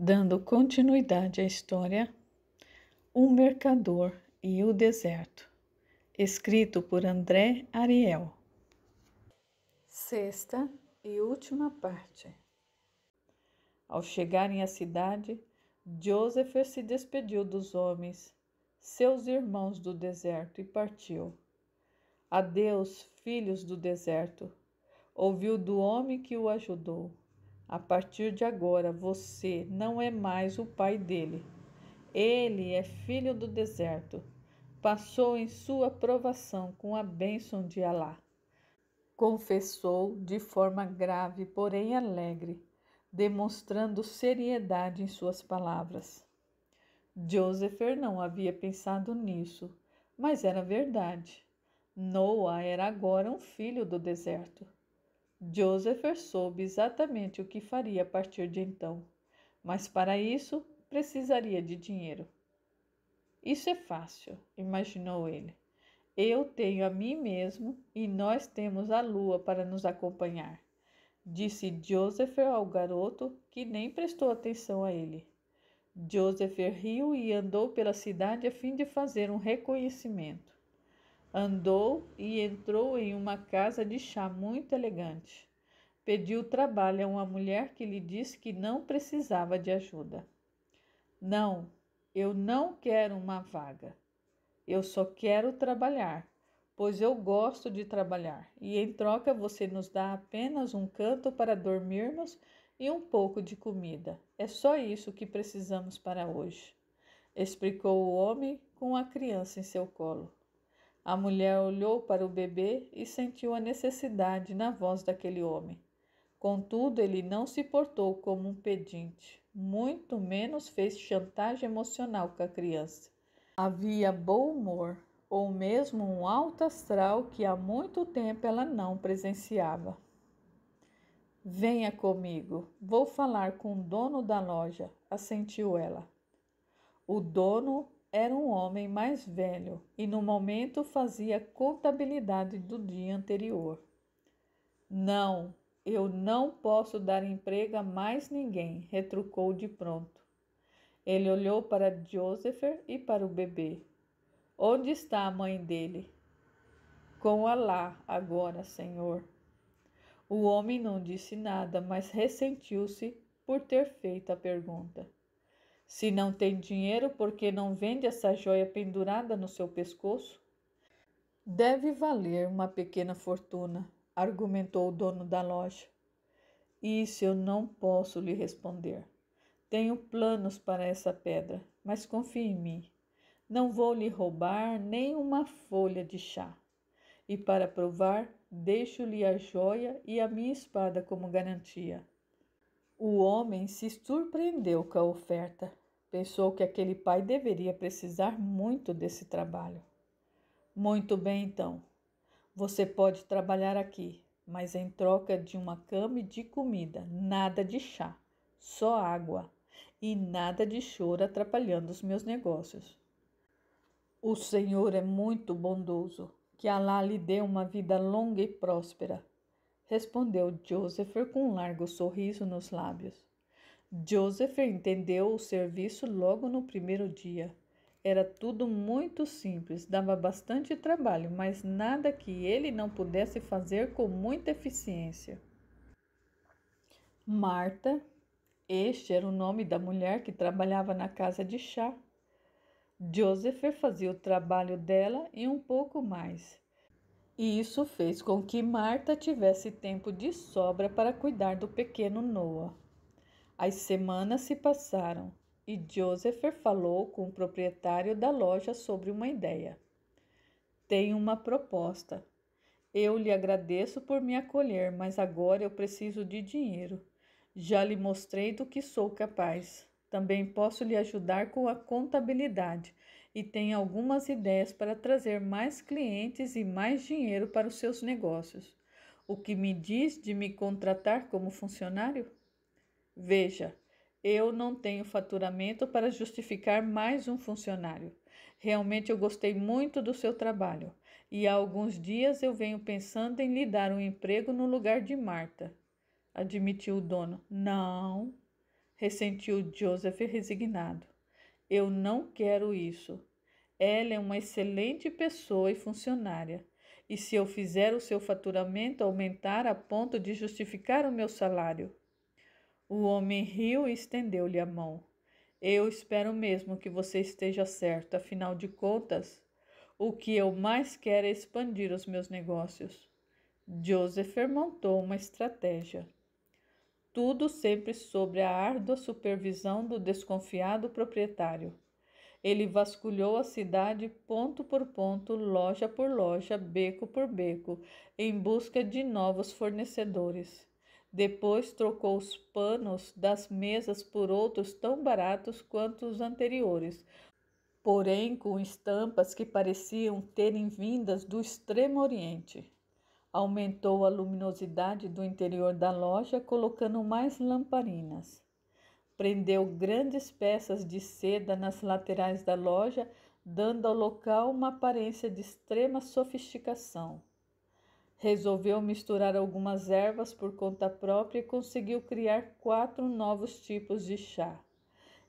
Dando continuidade à história, Um Mercador e o Deserto, escrito por André Ariel. Sexta e última parte. Ao chegarem à cidade, Joseph se despediu dos homens, seus irmãos do deserto, e partiu. Adeus, filhos do deserto, ouviu do homem que o ajudou. A partir de agora, você não é mais o pai dele. Ele é filho do deserto. Passou em sua provação com a bênção de Alá. Confessou de forma grave, porém alegre, demonstrando seriedade em suas palavras. Joseph não havia pensado nisso, mas era verdade. Noah era agora um filho do deserto. Joseph soube exatamente o que faria a partir de então, mas para isso precisaria de dinheiro. Isso é fácil, imaginou ele. Eu tenho a mim mesmo e nós temos a lua para nos acompanhar, disse Joseph ao garoto, que nem prestou atenção a ele. Joseph riu e andou pela cidade a fim de fazer um reconhecimento. Andou e entrou em uma casa de chá muito elegante. Pediu trabalho a uma mulher que lhe disse que não precisava de ajuda. Não, eu não quero uma vaga. Eu só quero trabalhar, pois eu gosto de trabalhar, e em troca você nos dá apenas um canto para dormirmos e um pouco de comida. É só isso que precisamos para hoje, explicou o homem com a criança em seu colo. A mulher olhou para o bebê e sentiu a necessidade na voz daquele homem. Contudo, ele não se portou como um pedinte, muito menos fez chantagem emocional com a criança. Havia bom humor, ou mesmo um alto astral que há muito tempo ela não presenciava. Venha comigo, vou falar com o dono da loja, assentiu ela. O dono era um homem mais velho e no momento fazia contabilidade do dia anterior. Não, eu não posso dar emprego a mais ninguém, retrucou de pronto. Ele olhou para Joseph e para o bebê. Onde está a mãe dele? Com Alá agora, Senhor. O homem não disse nada, mas ressentiu-se por ter feito a pergunta. Se não tem dinheiro, por que não vende essa joia pendurada no seu pescoço? Deve valer uma pequena fortuna, argumentou o dono da loja. Isso eu não posso lhe responder. Tenho planos para essa pedra, mas confie em mim. Não vou lhe roubar nem uma folha de chá. E para provar, deixo-lhe a joia e a minha espada como garantia. O homem se surpreendeu com a oferta. Pensou que aquele pai deveria precisar muito desse trabalho. Muito bem, então. Você pode trabalhar aqui, mas em troca de uma cama e de comida, nada de chá, só água e nada de choro atrapalhando os meus negócios. O Senhor é muito bondoso, que Alá lhe dê uma vida longa e próspera, respondeu Joseph com um largo sorriso nos lábios. Joseph entendeu o serviço logo no primeiro dia. Era tudo muito simples, dava bastante trabalho, mas nada que ele não pudesse fazer com muita eficiência. Marta, este era o nome da mulher que trabalhava na casa de chá. Joseph fazia o trabalho dela e um pouco mais. E isso fez com que Marta tivesse tempo de sobra para cuidar do pequeno Noah. As semanas se passaram e Joseph falou com o proprietário da loja sobre uma ideia. Tenho uma proposta. Eu lhe agradeço por me acolher, mas agora eu preciso de dinheiro. Já lhe mostrei do que sou capaz. Também posso lhe ajudar com a contabilidade e tenho algumas ideias para trazer mais clientes e mais dinheiro para os seus negócios. O que me diz de me contratar como funcionário? Veja, eu não tenho faturamento para justificar mais um funcionário. Realmente eu gostei muito do seu trabalho e há alguns dias eu venho pensando em lhe dar um emprego no lugar de Marta, admitiu o dono. Não, ressentiu Joseph resignado. Eu não quero isso. Ela é uma excelente pessoa e funcionária. E se eu fizer o seu faturamento aumentar a ponto de justificar o meu salário? O homem riu e estendeu-lhe a mão. Eu espero mesmo que você esteja certo, afinal de contas, o que eu mais quero é expandir os meus negócios. Joseph montou uma estratégia. Tudo sempre sob a árdua supervisão do desconfiado proprietário. Ele vasculhou a cidade ponto por ponto, loja por loja, beco por beco, em busca de novos fornecedores. Depois trocou os panos das mesas por outros tão baratos quanto os anteriores, porém com estampas que pareciam terem vindas do Extremo Oriente. Aumentou a luminosidade do interior da loja, colocando mais lamparinas. Prendeu grandes peças de seda nas laterais da loja, dando ao local uma aparência de extrema sofisticação. Resolveu misturar algumas ervas por conta própria e conseguiu criar 4 novos tipos de chá.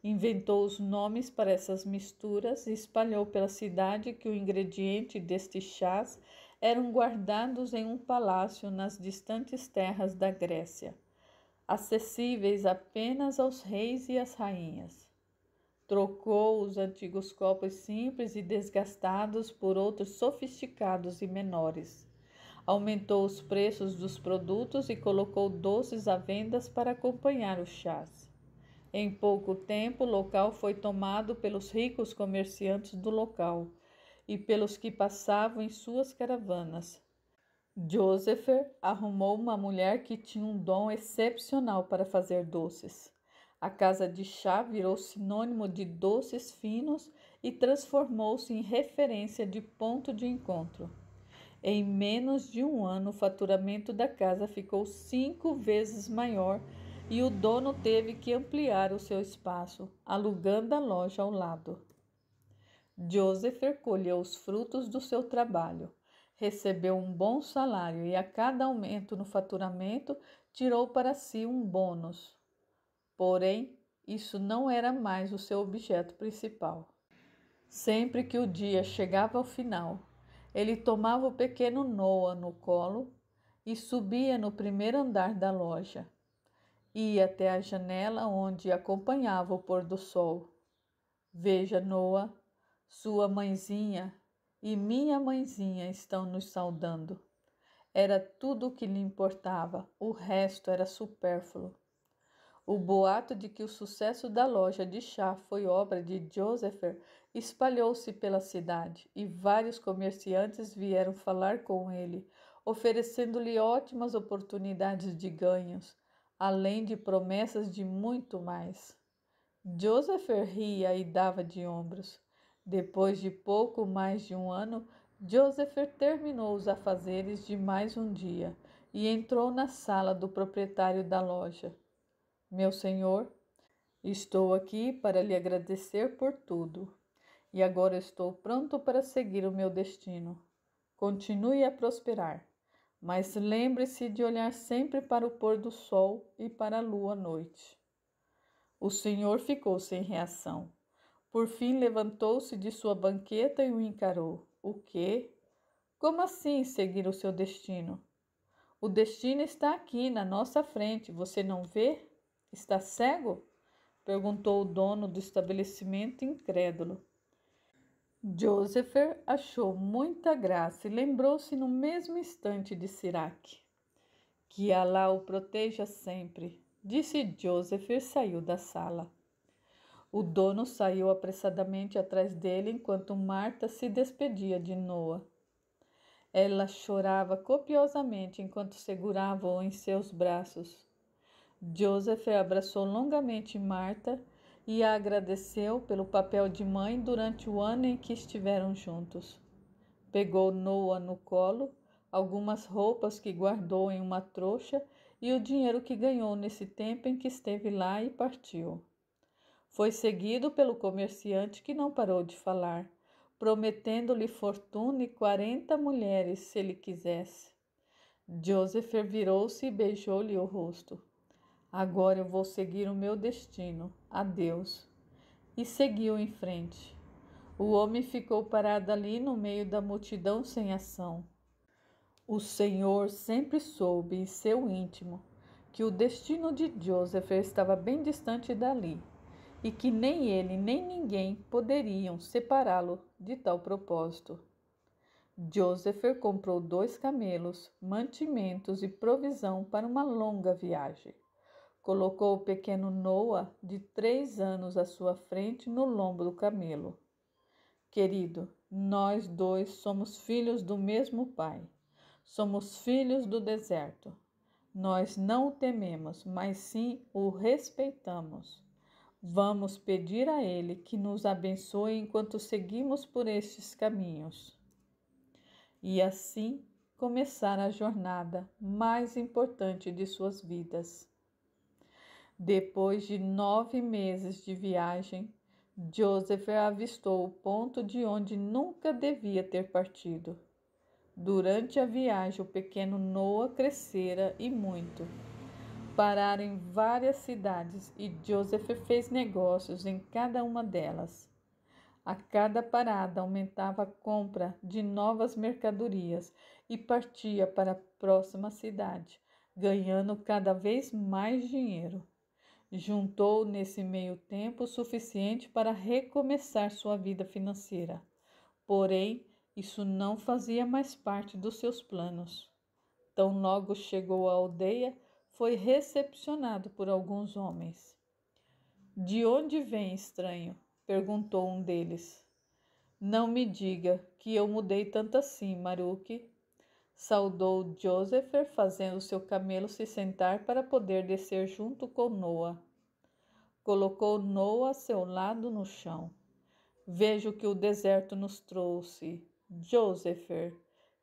Inventou os nomes para essas misturas e espalhou pela cidade que o ingrediente destes chás eram guardados em um palácio nas distantes terras da Grécia, acessíveis apenas aos reis e às rainhas. Trocou os antigos copos simples e desgastados por outros sofisticados e menores. Aumentou os preços dos produtos e colocou doces à venda para acompanhar os chás. Em pouco tempo, o local foi tomado pelos ricos comerciantes do local e pelos que passavam em suas caravanas. Joseph arrumou uma mulher que tinha um dom excepcional para fazer doces. A casa de chá virou sinônimo de doces finos e transformou-se em referência de ponto de encontro. Em menos de um ano, o faturamento da casa ficou 5 vezes maior e o dono teve que ampliar o seu espaço, alugando a loja ao lado. Joseph colheu os frutos do seu trabalho. Recebeu um bom salário e a cada aumento no faturamento tirou para si um bônus. Porém, isso não era mais o seu objeto principal. Sempre que o dia chegava ao final, ele tomava o pequeno Noah no colo e subia no primeiro andar da loja. Ia até a janela onde acompanhava o pôr do sol. Veja, Noah, sua mãezinha e minha mãezinha estão nos saudando. Era tudo o que lhe importava, o resto era supérfluo. O boato de que o sucesso da loja de chá foi obra de Joseph espalhou-se pela cidade e vários comerciantes vieram falar com ele, oferecendo-lhe ótimas oportunidades de ganhos, além de promessas de muito mais. Joseph ria e dava de ombros. Depois de pouco mais de um ano, Joseph terminou os afazeres de mais um dia e entrou na sala do proprietário da loja. Meu senhor, estou aqui para lhe agradecer por tudo, e agora estou pronto para seguir o meu destino. Continue a prosperar, mas lembre-se de olhar sempre para o pôr do sol e para a lua à noite. O senhor ficou sem reação. Por fim levantou-se de sua banqueta e o encarou. O quê? Como assim seguir o seu destino? O destino está aqui na nossa frente, você não vê? Está cego? Perguntou o dono do estabelecimento incrédulo. Joseph achou muita graça e lembrou-se no mesmo instante de Siraque. Que Alá o proteja sempre, disse Joseph e saiu da sala. O dono saiu apressadamente atrás dele enquanto Marta se despedia de Noah. Ela chorava copiosamente enquanto segurava-o em seus braços. Joseph abraçou longamente Marta e a agradeceu pelo papel de mãe durante o ano em que estiveram juntos. Pegou Noah no colo, algumas roupas que guardou em uma trouxa e o dinheiro que ganhou nesse tempo em que esteve lá e partiu. Foi seguido pelo comerciante que não parou de falar, prometendo-lhe fortuna e 40 mulheres se ele quisesse. Joseph virou-se e beijou-lhe o rosto. Agora eu vou seguir o meu destino. Adeus. E seguiu em frente. O homem ficou parado ali no meio da multidão sem ação. O Senhor sempre soube em seu íntimo que o destino de Joseph estava bem distante dali e que nem ele nem ninguém poderiam separá-lo de tal propósito. Joseph comprou 2 camelos, mantimentos e provisão para uma longa viagem. Colocou o pequeno Noah, de 3 anos, à sua frente no lombo do camelo. Querido, nós 2 somos filhos do mesmo pai. Somos filhos do deserto. Nós não o tememos, mas sim o respeitamos. Vamos pedir a Ele que nos abençoe enquanto seguimos por estes caminhos. E assim começar a jornada mais importante de suas vidas. Depois de 9 meses de viagem, Joseph avistou o ponto de onde nunca devia ter partido. Durante a viagem, o pequeno Noah crescera e muito. Pararam em várias cidades e Joseph fez negócios em cada uma delas. A cada parada aumentava a compra de novas mercadorias e partia para a próxima cidade, ganhando cada vez mais dinheiro. Juntou nesse meio tempo o suficiente para recomeçar sua vida financeira. Porém, isso não fazia mais parte dos seus planos. Tão logo chegou à aldeia, foi recepcionado por alguns homens. De onde vem, estranho? Perguntou um deles. Não me diga que eu mudei tanto assim, Maruque. Saudou Joseph, fazendo seu camelo se sentar para poder descer junto com Noah. Colocou Noah a seu lado no chão. Vejo que o deserto nos trouxe, Joseph,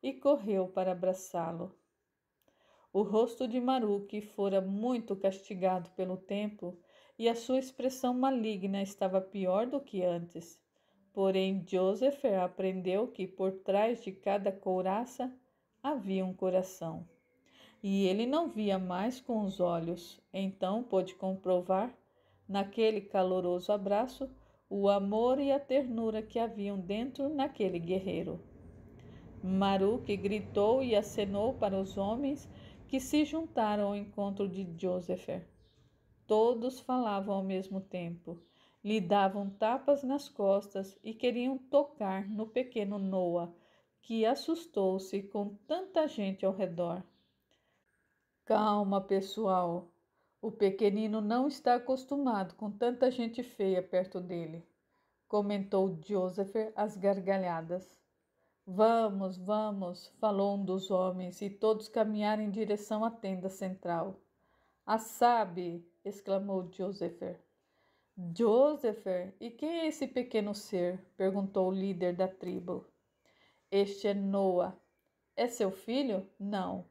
e correu para abraçá-lo. O rosto de Maruque fora muito castigado pelo tempo e a sua expressão maligna estava pior do que antes. Porém, Joseph aprendeu que por trás de cada couraça havia um coração. E ele não via mais com os olhos, então pôde comprovar, naquele caloroso abraço, o amor e a ternura que haviam dentro naquele guerreiro. Maruque gritou e acenou para os homens que se juntaram ao encontro de Joseph. Todos falavam ao mesmo tempo, lhe davam tapas nas costas e queriam tocar no pequeno Noah, que assustou-se com tanta gente ao redor. Calma, pessoal. O pequenino não está acostumado com tanta gente feia perto dele, comentou Joseph às gargalhadas. Vamos, vamos, falou um dos homens, e todos caminharam em direção à tenda central. Sabe, exclamou Joseph. Joseph, e quem é esse pequeno ser? Perguntou o líder da tribo. Este é Noah. É seu filho? Não.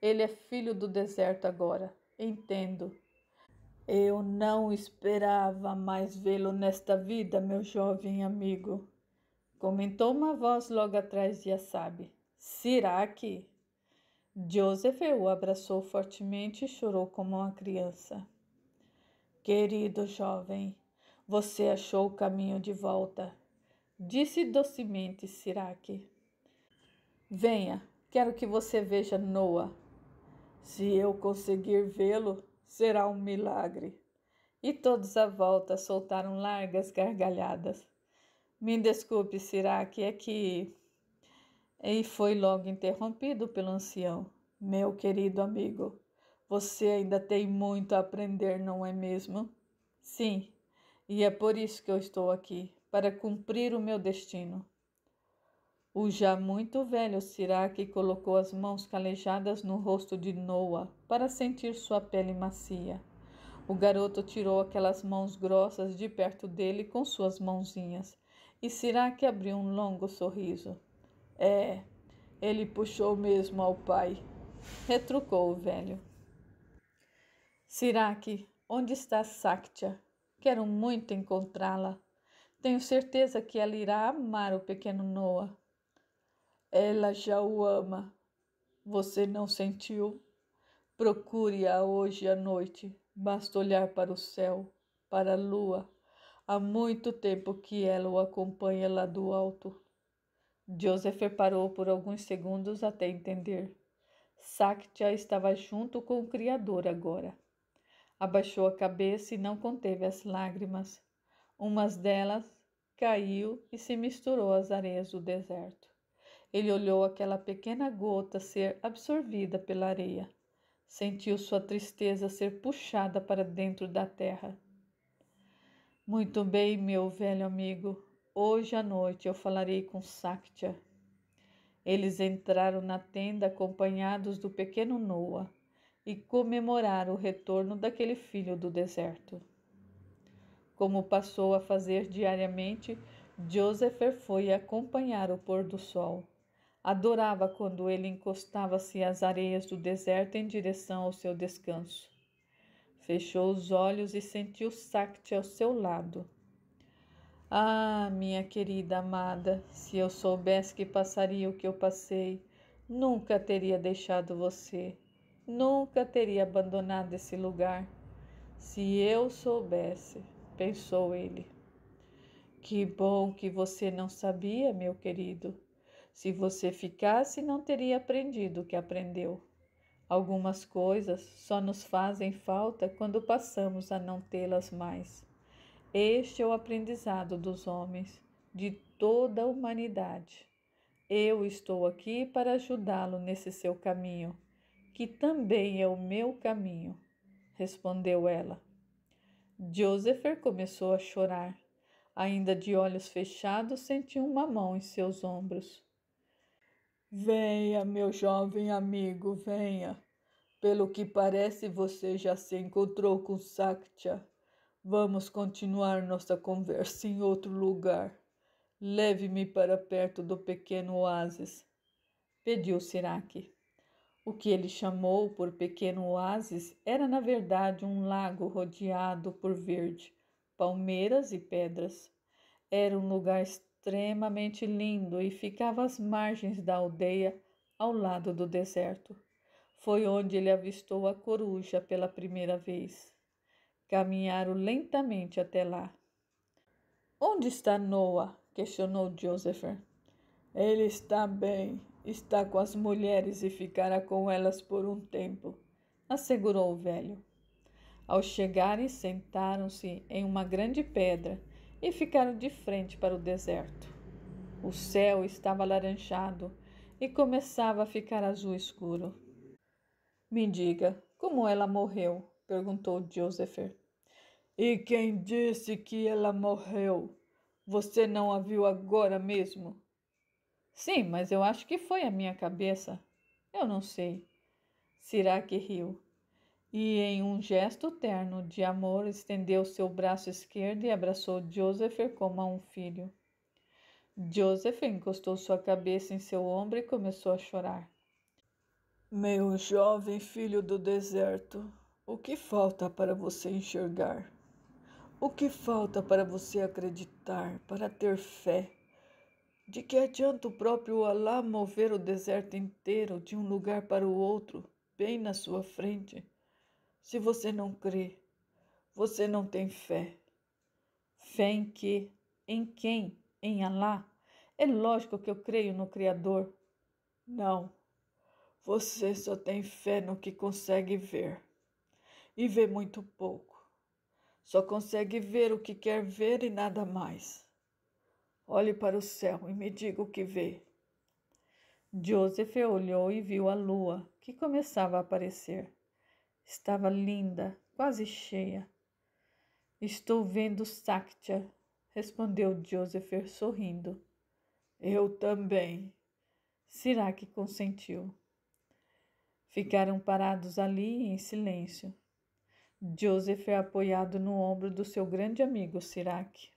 Ele é filho do deserto agora. Entendo. Eu não esperava mais vê-lo nesta vida, meu jovem amigo. Comentou uma voz logo atrás de Assabe. Siraque. Joseph o abraçou fortemente e chorou como uma criança. Querido jovem, você achou o caminho de volta, disse docemente Siraque. Venha, quero que você veja Noah. Se eu conseguir vê-lo, será um milagre. E todos à volta soltaram largas gargalhadas. Me desculpe, Siraque, é que... E foi logo interrompido pelo ancião. Meu querido amigo, você ainda tem muito a aprender, não é mesmo? Sim, e é por isso que eu estou aqui, para cumprir o meu destino. O já muito velho Siraque colocou as mãos calejadas no rosto de Noah para sentir sua pele macia. O garoto tirou aquelas mãos grossas de perto dele com suas mãozinhas, e Siraque abriu um longo sorriso. Ele puxou mesmo ao pai, retrucou o velho. Siraque, onde está Saktia? Quero muito encontrá-la. Tenho certeza que ela irá amar o pequeno Noah. Ela já o ama. Você não sentiu? Procure-a hoje à noite. Basta olhar para o céu, para a lua. Há muito tempo que ela o acompanha lá do alto. Joseph parou por alguns segundos até entender. Saktia estava junto com o Criador agora. Abaixou a cabeça e não conteve as lágrimas. Umas delas caiu e se misturou às areias do deserto. Ele olhou aquela pequena gota ser absorvida pela areia. Sentiu sua tristeza ser puxada para dentro da terra. Muito bem, meu velho amigo. Hoje à noite eu falarei com Saktia. Eles entraram na tenda acompanhados do pequeno Noah e comemoraram o retorno daquele filho do deserto. Como passou a fazer diariamente, Joseph foi acompanhar o pôr do sol. Adorava quando ele encostava-se às areias do deserto em direção ao seu descanso. Fechou os olhos e sentiu Sakti ao seu lado. Ah, minha querida amada, se eu soubesse que passaria o que eu passei, nunca teria deixado você, nunca teria abandonado esse lugar. Se eu soubesse, pensou ele. Que bom que você não sabia, meu querido. Se você ficasse, não teria aprendido o que aprendeu. Algumas coisas só nos fazem falta quando passamos a não tê-las mais. Este é o aprendizado dos homens, de toda a humanidade. Eu estou aqui para ajudá-lo nesse seu caminho, que também é o meu caminho, respondeu ela. Joseph começou a chorar. Ainda de olhos fechados, sentiu uma mão em seus ombros. Venha, meu jovem amigo, venha. Pelo que parece, você já se encontrou com Saktia. Vamos continuar nossa conversa em outro lugar. Leve-me para perto do pequeno oásis, pediu Sirach. O que ele chamou por pequeno oásis era, na verdade, um lago rodeado por verde, palmeiras e pedras. Era um lugar extremamente lindo e ficava às margens da aldeia, ao lado do deserto. Foi onde ele avistou a coruja pela primeira vez. Caminharam lentamente até lá. Onde está Noah? Questionou Joseph. Ele está bem, está com as mulheres e ficará com elas por um tempo, assegurou o velho. Ao chegarem, sentaram-se em uma grande pedra e ficaram de frente para o deserto. O céu estava alaranjado e começava a ficar azul escuro. Me diga, como ela morreu? Perguntou Joseph. E quem disse que ela morreu? Você não a viu agora mesmo? Sim, mas eu acho que foi a minha cabeça. Eu não sei. Sirach riu. E em um gesto terno de amor estendeu seu braço esquerdo e abraçou Joseph como a um filho. Joseph encostou sua cabeça em seu ombro e começou a chorar. Meu jovem filho do deserto, o que falta para você enxergar? O que falta para você acreditar, para ter fé? De que adianta o próprio Alá mover o deserto inteiro de um lugar para o outro, bem na sua frente? Se você não crê, você não tem fé. Fé em quê? Em quem? Em Alá? É lógico que eu creio no Criador. Não, você só tem fé no que consegue ver. E vê muito pouco. Só consegue ver o que quer ver e nada mais. Olhe para o céu e me diga o que vê. Joseph olhou e viu a lua, que começava a aparecer. Estava linda, quase cheia. Estou vendo Saktia, respondeu Joseph sorrindo. Eu também. Sirach consentiu. Ficaram parados ali em silêncio. Joseph apoiado no ombro do seu grande amigo Sirach,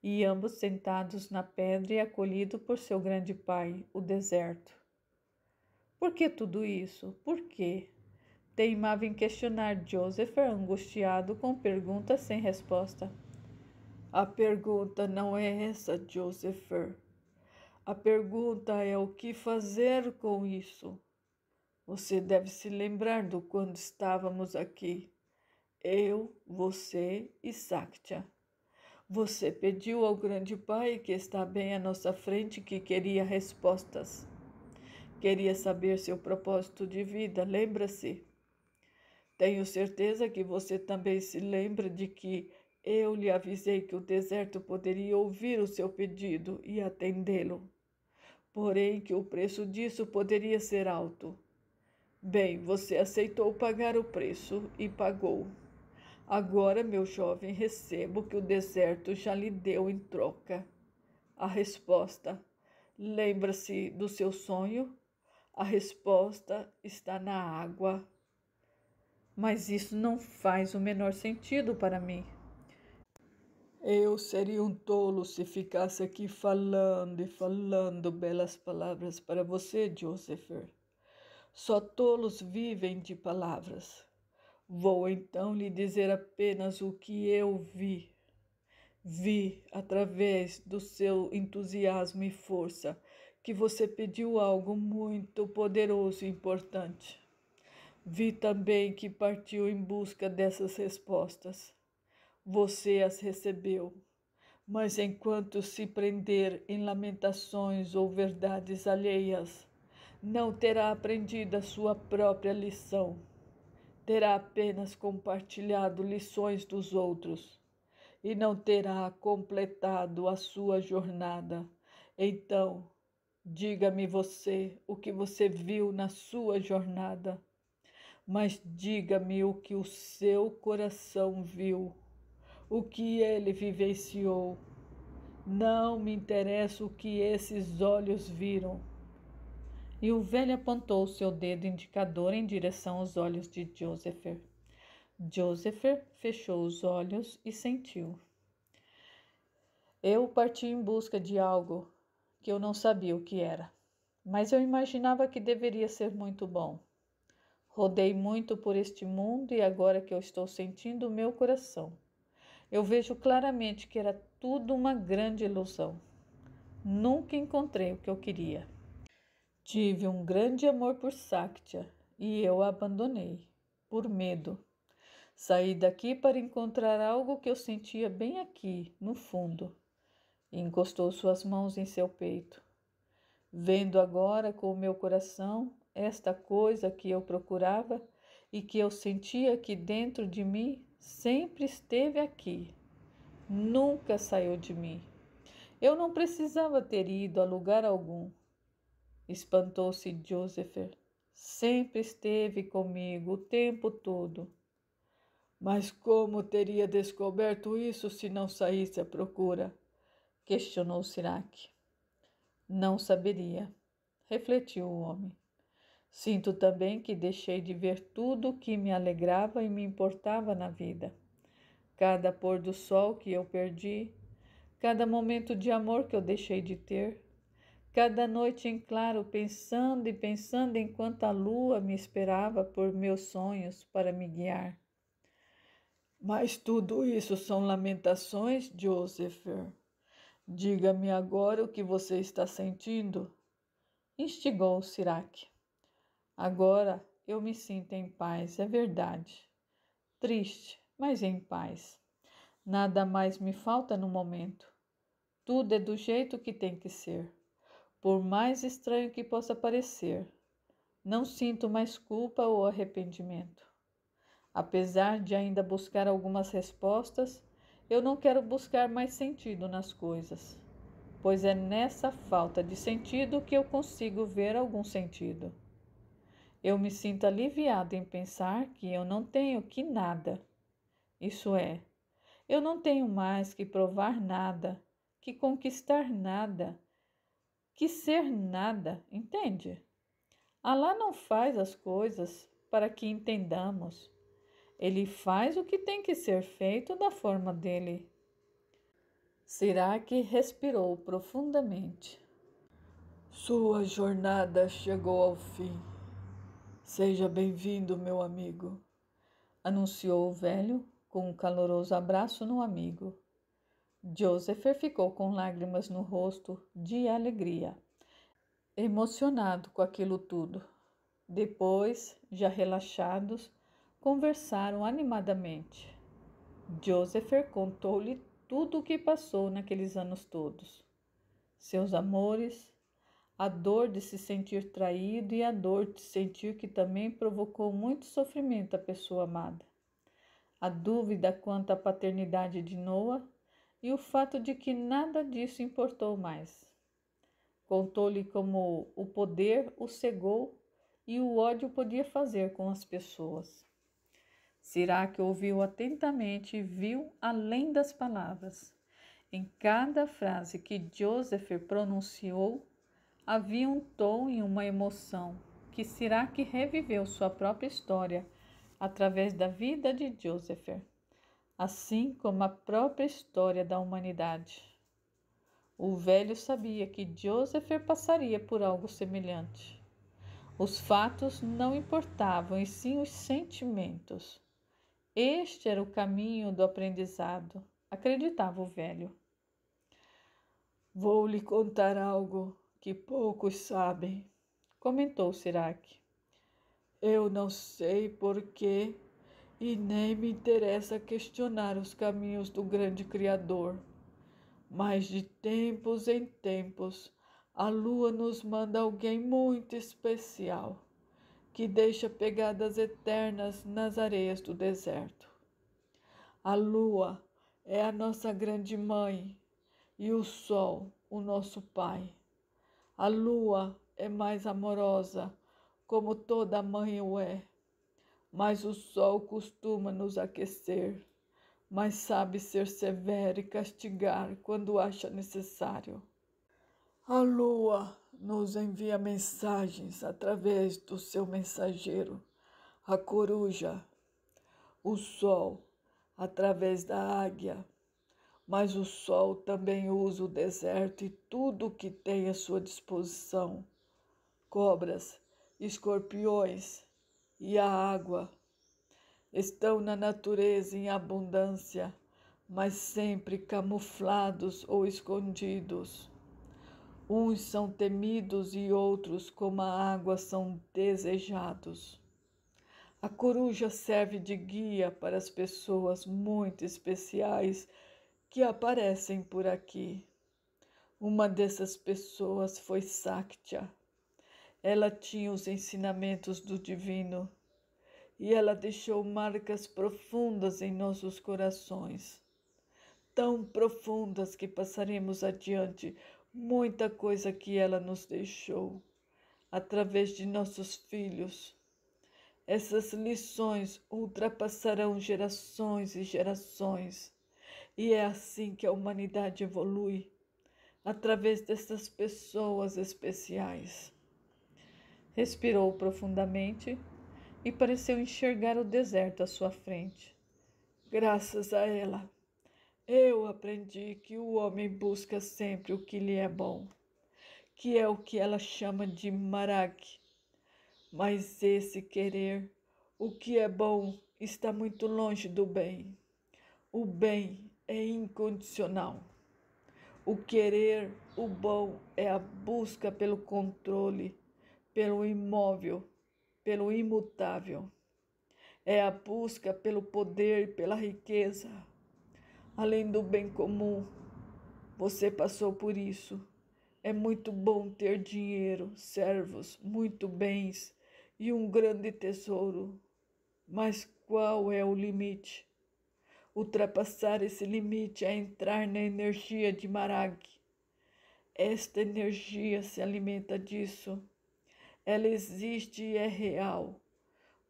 e ambos sentados na pedra e acolhido por seu grande pai, o deserto. Por que tudo isso? Por quê? Teimava em questionar Joseph, angustiado com perguntas sem resposta. A pergunta não é essa, Joseph. A pergunta é o que fazer com isso. Você deve se lembrar do quando estávamos aqui. Eu, você e Saktia. Você pediu ao grande Pai que está bem à nossa frente que queria respostas. Queria saber seu propósito de vida, lembra-se? Tenho certeza que você também se lembra de que eu lhe avisei que o deserto poderia ouvir o seu pedido e atendê-lo. Porém, que o preço disso poderia ser alto. Bem, você aceitou pagar o preço e pagou. Agora, meu jovem, recebo o que o deserto já lhe deu em troca. A resposta. Lembra-se do seu sonho? A resposta está na água. Mas isso não faz o menor sentido para mim. Eu seria um tolo se ficasse aqui falando e falando belas palavras para você, Joseph. Só tolos vivem de palavras. Vou então lhe dizer apenas o que eu vi. Vi, através do seu entusiasmo e força, que você pediu algo muito poderoso e importante. Vi também que partiu em busca dessas respostas. Você as recebeu, mas enquanto se prender em lamentações ou verdades alheias, não terá aprendido a sua própria lição. Terá apenas compartilhado lições dos outros e não terá completado a sua jornada. Então, diga-me você o que você viu na sua jornada, mas diga-me o que o seu coração viu, o que ele vivenciou. Não me interessa o que esses olhos viram. E o velho apontou o seu dedo indicador em direção aos olhos de Joseph. Joseph fechou os olhos e sentiu. Eu parti em busca de algo que eu não sabia o que era, mas eu imaginava que deveria ser muito bom. Rodei muito por este mundo e agora que eu estou sentindo o meu coração, eu vejo claramente que era tudo uma grande ilusão. Nunca encontrei o que eu queria. Tive um grande amor por Saktia e eu a abandonei, por medo. Saí daqui para encontrar algo que eu sentia bem aqui, no fundo, e encostou suas mãos em seu peito. Vendo agora com o meu coração esta coisa que eu procurava e que eu sentia aqui dentro de mim, sempre esteve aqui, nunca saiu de mim. Eu não precisava ter ido a lugar algum. Espantou-se Joseph. Sempre esteve comigo o tempo todo. Mas como teria descoberto isso se não saísse à procura? Questionou Sirac. Não saberia, refletiu o homem. Sinto também que deixei de ver tudo o que me alegrava e me importava na vida. Cada pôr do sol que eu perdi, cada momento de amor que eu deixei de ter, cada noite em claro pensando e pensando enquanto a lua me esperava por meus sonhos para me guiar. Mas tudo isso são lamentações, Joseph. Diga-me agora o que você está sentindo. Instigou Sirac. Agora eu me sinto em paz, é verdade. Triste, mas em paz. Nada mais me falta no momento. Tudo é do jeito que tem que ser, por mais estranho que possa parecer. Não sinto mais culpa ou arrependimento. Apesar de ainda buscar algumas respostas, eu não quero buscar mais sentido nas coisas, pois é nessa falta de sentido que eu consigo ver algum sentido. Eu me sinto aliviado em pensar que eu não tenho que nada. Isso é, eu não tenho mais que provar nada, que conquistar nada, que ser nada, entende? Alá não faz as coisas para que entendamos. Ele faz o que tem que ser feito da forma dele. Sirac respirou profundamente. Sua jornada chegou ao fim. Seja bem-vindo, meu amigo, anunciou o velho com um caloroso abraço no amigo. Joseph ficou com lágrimas no rosto de alegria, emocionado com aquilo tudo. Depois, já relaxados, conversaram animadamente. Joseph contou-lhe tudo o que passou naqueles anos todos. Seus amores, a dor de se sentir traído e a dor de sentir que também provocou muito sofrimento à pessoa amada. A dúvida quanto à paternidade de Noa e o fato de que nada disso importou mais. Contou-lhe como o poder o cegou e o ódio podia fazer com as pessoas. Siraque ouviu atentamente e viu além das palavras. Em cada frase que Joseph pronunciou, havia um tom e uma emoção que Siraque reviveu sua própria história através da vida de Joseph, assim como a própria história da humanidade. O velho sabia que Joseph passaria por algo semelhante. Os fatos não importavam, e sim os sentimentos. Este era o caminho do aprendizado, acreditava o velho. Vou lhe contar algo que poucos sabem, comentou Siraque. Eu não sei porquê e nem me interessa questionar os caminhos do grande Criador. Mas de tempos em tempos, a lua nos manda alguém muito especial, que deixa pegadas eternas nas areias do deserto. A lua é a nossa grande mãe e o sol, o nosso pai. A lua é mais amorosa, como toda mãe o é, mas o sol costuma nos aquecer, mas sabe ser severo e castigar quando acha necessário. A lua nos envia mensagens através do seu mensageiro, a coruja, o sol através da águia, mas o sol também usa o deserto e tudo o que tem à sua disposição, cobras, escorpiões e a água. Estão na natureza em abundância, mas sempre camuflados ou escondidos. Uns são temidos e outros, como a água, são desejados. A coruja serve de guia para as pessoas muito especiais que aparecem por aqui. Uma dessas pessoas foi Saktia. Ela tinha os ensinamentos do divino e ela deixou marcas profundas em nossos corações. Tão profundas que passaremos adiante muita coisa que ela nos deixou, através de nossos filhos. Essas lições ultrapassarão gerações e gerações, e é assim que a humanidade evolui, através dessas pessoas especiais. Respirou profundamente e pareceu enxergar o deserto à sua frente. Graças a ela, eu aprendi que o homem busca sempre o que lhe é bom, que é o que ela chama de marag. Mas esse querer, o que é bom, está muito longe do bem. O bem é incondicional. O querer, o bom, é a busca pelo controle, pelo imóvel, pelo imutável. É a busca pelo poder e pela riqueza. Além do bem comum, você passou por isso. É muito bom ter dinheiro, servos, muito bens e um grande tesouro. Mas qual é o limite? Ultrapassar esse limite é entrar na energia de Marag. Esta energia se alimenta disso. Ela existe e é real.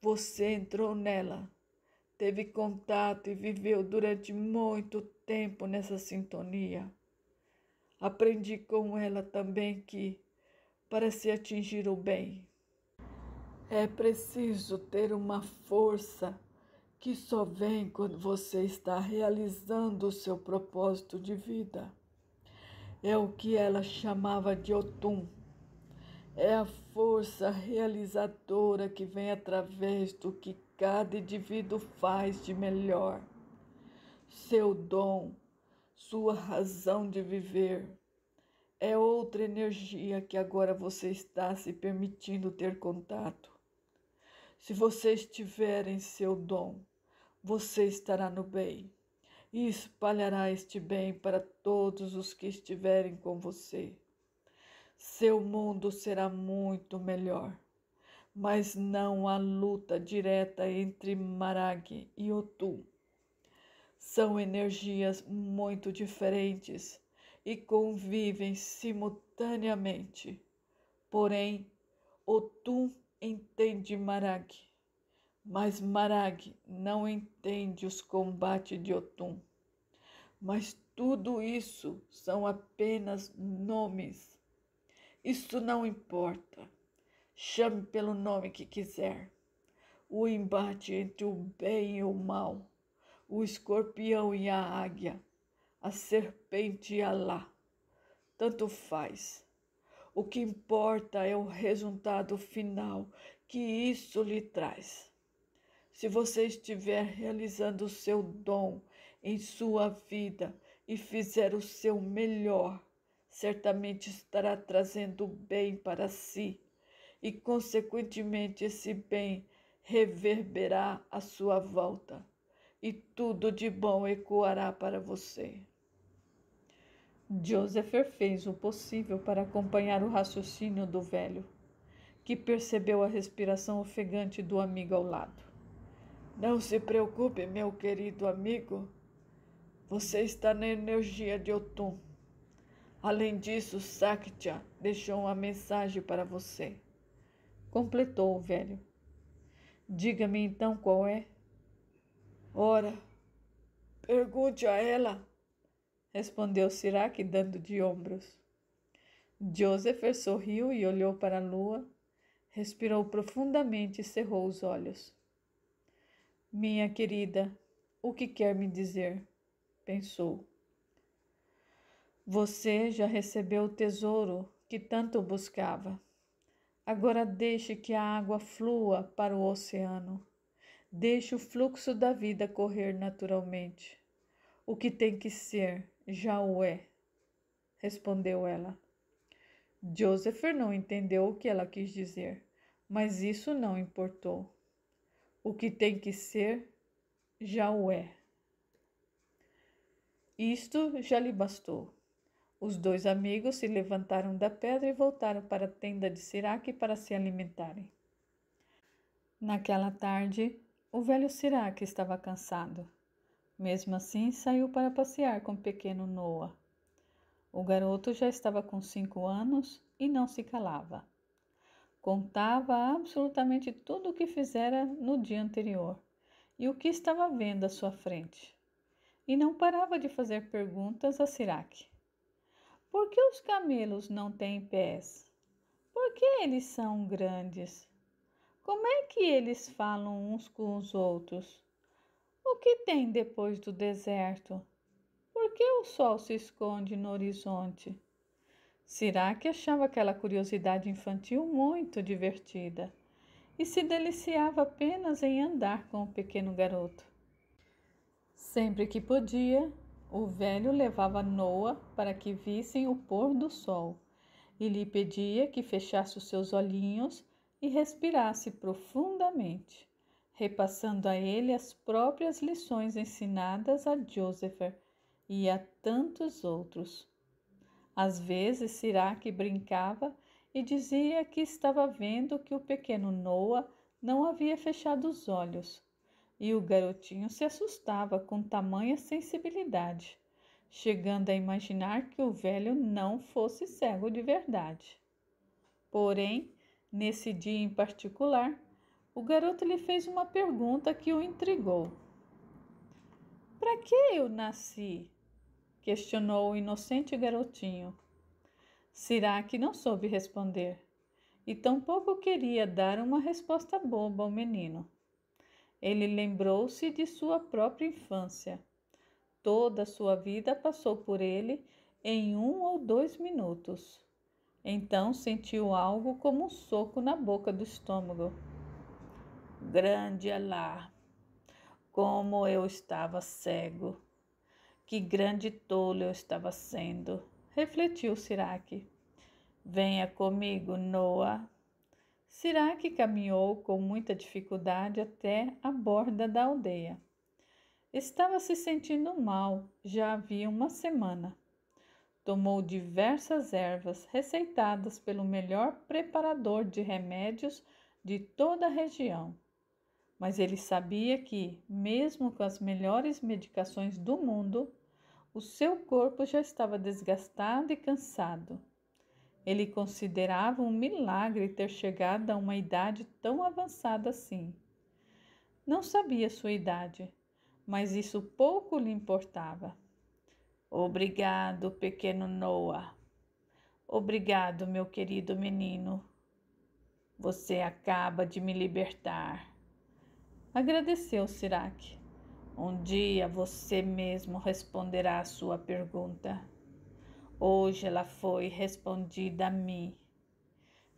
Você entrou nela, teve contato e viveu durante muito tempo nessa sintonia. Aprendi com ela também que, para se atingir o bem, é preciso ter uma força que só vem quando você está realizando o seu propósito de vida. É o que ela chamava de Otum. É a força realizadora que vem através do que cada indivíduo faz de melhor. Seu dom, sua razão de viver. É outra energia que agora você está se permitindo ter contato. Se você estiver em seu dom, você estará no bem e espalhará este bem para todos os que estiverem com você. Seu mundo será muito melhor, mas não há luta direta entre Marag e Otum. São energias muito diferentes e convivem simultaneamente. Porém, Otum entende Marag, mas Marag não entende os combates de Otum. Mas tudo isso são apenas nomes. Isso não importa. Chame pelo nome que quiser. O embate entre o bem e o mal, o escorpião e a águia, a serpente e Alá. Tanto faz. O que importa é o resultado final que isso lhe traz. Se você estiver realizando o seu dom em sua vida e fizer o seu melhor, certamente estará trazendo bem para si e, consequentemente, esse bem reverberará à sua volta e tudo de bom ecoará para você. Joseph fez o possível para acompanhar o raciocínio do velho, que percebeu a respiração ofegante do amigo ao lado. Não se preocupe, meu querido amigo. Você está na energia de Otum. Além disso, Saktia deixou uma mensagem para você. Completou o velho. Diga-me então qual é. Ora, pergunte a ela, respondeu Sirac, dando de ombros. Joseph sorriu e olhou para a lua, respirou profundamente e cerrou os olhos. Minha querida, o que quer me dizer? Pensou. Você já recebeu o tesouro que tanto buscava. Agora deixe que a água flua para o oceano. Deixe o fluxo da vida correr naturalmente. O que tem que ser, já o é, respondeu ela. Joseph não entendeu o que ela quis dizer, mas isso não importou. O que tem que ser, já o é. Isto já lhe bastou. Os dois amigos se levantaram da pedra e voltaram para a tenda de Sirac para se alimentarem. Naquela tarde, o velho Sirac estava cansado. Mesmo assim, saiu para passear com o pequeno Noah. O garoto já estava com 5 anos e não se calava. Contava absolutamente tudo o que fizera no dia anterior e o que estava vendo à sua frente. E não parava de fazer perguntas a Sirac. Por que os camelos não têm pés? Por que eles são grandes? Como é que eles falam uns com os outros? O que tem depois do deserto? Por que o sol se esconde no horizonte? Sirac achava aquela curiosidade infantil muito divertida e se deliciava apenas em andar com o pequeno garoto. Sempre que podia, o velho levava Noah para que vissem o pôr do sol e lhe pedia que fechasse os seus olhinhos e respirasse profundamente, repassando a ele as próprias lições ensinadas a Joseph e a tantos outros. Às vezes, Sirac brincava e dizia que estava vendo que o pequeno Noah não havia fechado os olhos, e o garotinho se assustava com tamanha sensibilidade, chegando a imaginar que o velho não fosse cego de verdade. Porém, nesse dia em particular, o garoto lhe fez uma pergunta que o intrigou. "Para que eu nasci?" questionou o inocente garotinho. Sirac não soube responder, e tampouco queria dar uma resposta boba ao menino. Ele lembrou-se de sua própria infância. Toda a sua vida passou por ele em 1 ou 2 minutos. Então sentiu algo como um soco na boca do estômago. Grande Alá! Como eu estava cego! Que grande tolo eu estava sendo! Refletiu Sirac. Venha comigo, Noah. Siraque caminhou com muita dificuldade até a borda da aldeia. Estava se sentindo mal, já havia uma semana. Tomou diversas ervas receitadas pelo melhor preparador de remédios de toda a região. Mas ele sabia que, mesmo com as melhores medicações do mundo, o seu corpo já estava desgastado e cansado. Ele considerava um milagre ter chegado a uma idade tão avançada assim. Não sabia sua idade, mas isso pouco lhe importava. Obrigado, pequeno Noah. Obrigado, meu querido menino. Você acaba de me libertar. Agradeceu Siraque. Um dia você mesmo responderá a sua pergunta. Hoje ela foi respondida a mim.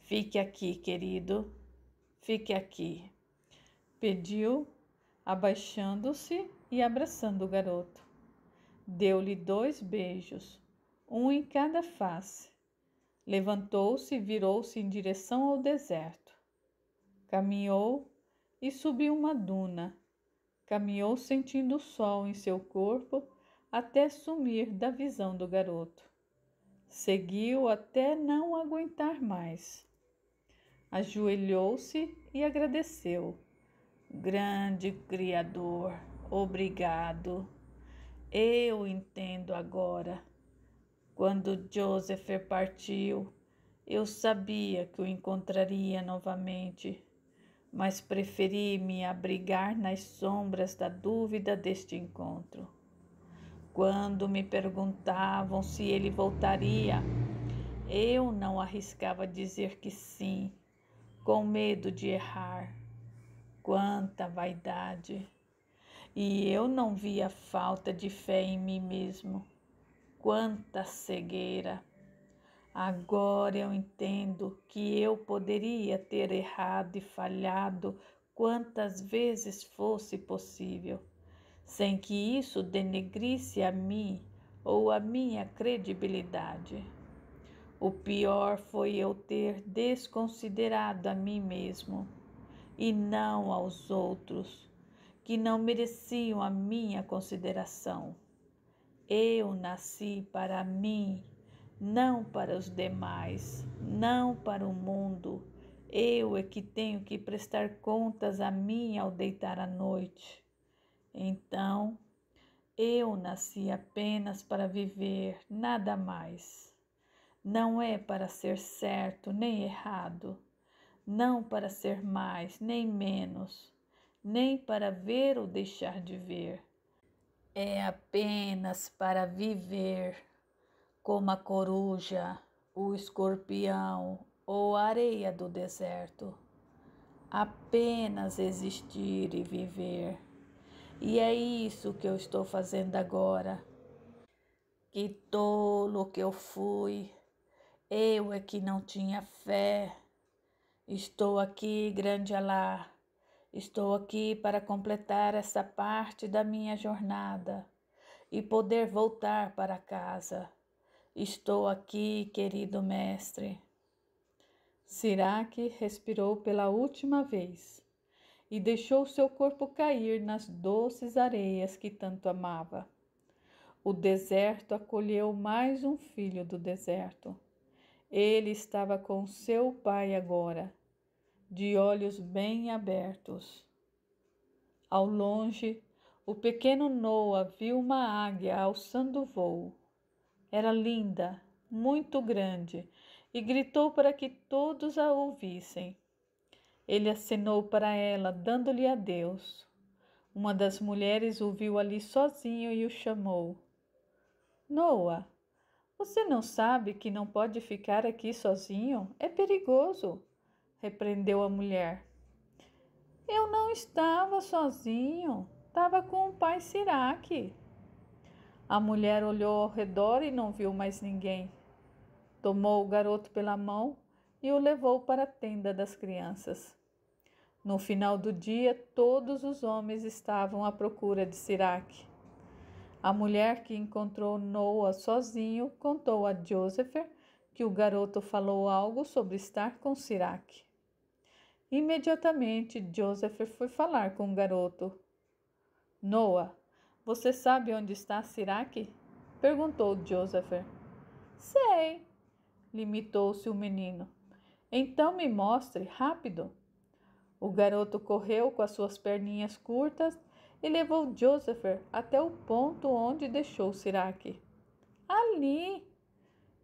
Fique aqui, querido. Fique aqui. Pediu, abaixando-se e abraçando o garoto. Deu-lhe 2 beijos, um em cada face. Levantou-se e virou-se em direção ao deserto. Caminhou e subiu uma duna. Caminhou sentindo o sol em seu corpo até sumir da visão do garoto. Seguiu até não aguentar mais. Ajoelhou-se e agradeceu. Grande Criador, obrigado. Eu entendo agora. Quando Joseph partiu, eu sabia que o encontraria novamente, mas preferi me abrigar nas sombras da dúvida deste encontro. Quando me perguntavam se ele voltaria, eu não arriscava dizer que sim, com medo de errar. Quanta vaidade! E eu não via falta de fé em mim mesmo. Quanta cegueira! Agora eu entendo que eu poderia ter errado e falhado quantas vezes fosse possível, sem que isso denegrisse a mim ou a minha credibilidade. O pior foi eu ter desconsiderado a mim mesmo e não aos outros, que não mereciam a minha consideração. Eu nasci para mim, não para os demais, não para o mundo. Eu é que tenho que prestar contas a mim ao deitar à noite. Então, eu nasci apenas para viver, nada mais. Não é para ser certo nem errado, não para ser mais nem menos, nem para ver ou deixar de ver. É apenas para viver, como a coruja, o escorpião ou a areia do deserto. Apenas existir e viver. E é isso que eu estou fazendo agora. Que tolo que eu fui. Eu é que não tinha fé. Estou aqui, grande Alá. Estou aqui para completar essa parte da minha jornada e poder voltar para casa. Estou aqui, querido mestre. Siraque respirou pela última vez e deixou seu corpo cair nas doces areias que tanto amava. O deserto acolheu mais um filho do deserto. Ele estava com seu pai agora, de olhos bem abertos. Ao longe, o pequeno Noah viu uma águia alçando voo. Era linda, muito grande, e gritou para que todos a ouvissem. Ele acenou para ela, dando-lhe adeus. Uma das mulheres o viu ali sozinho e o chamou. Noah, você não sabe que não pode ficar aqui sozinho? É perigoso, repreendeu a mulher. Eu não estava sozinho, estava com o pai Siraque. A mulher olhou ao redor e não viu mais ninguém. Tomou o garoto pela mão e o levou para a tenda das crianças. No final do dia, todos os homens estavam à procura de Siraque. A mulher que encontrou Noah sozinho contou a Joseph que o garoto falou algo sobre estar com Siraque. Imediatamente, Joseph foi falar com o garoto. Noah, você sabe onde está Siraque? Perguntou Joseph. Sei, limitou-se o menino. Então me mostre, rápido. O garoto correu com as suas perninhas curtas e levou Joseph até o ponto onde deixou Siraque. Ali,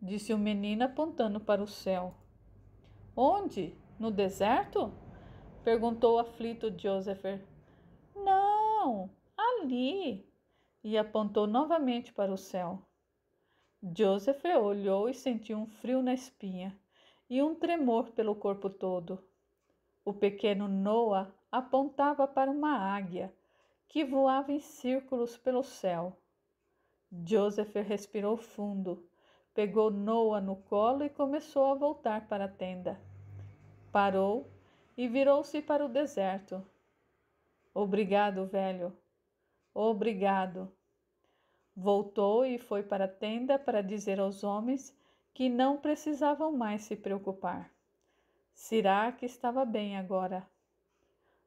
disse o menino apontando para o céu. Onde? No deserto? Perguntou aflito Joseph. Não, ali. E apontou novamente para o céu. Joseph olhou e sentiu um frio na espinha e um tremor pelo corpo todo. O pequeno Noah apontava para uma águia que voava em círculos pelo céu. Joseph respirou fundo, pegou Noah no colo e começou a voltar para a tenda. Parou e virou-se para o deserto. Obrigado, velho. Obrigado. Voltou e foi para a tenda para dizer aos homens que não precisavam mais se preocupar. Siraque estava bem agora.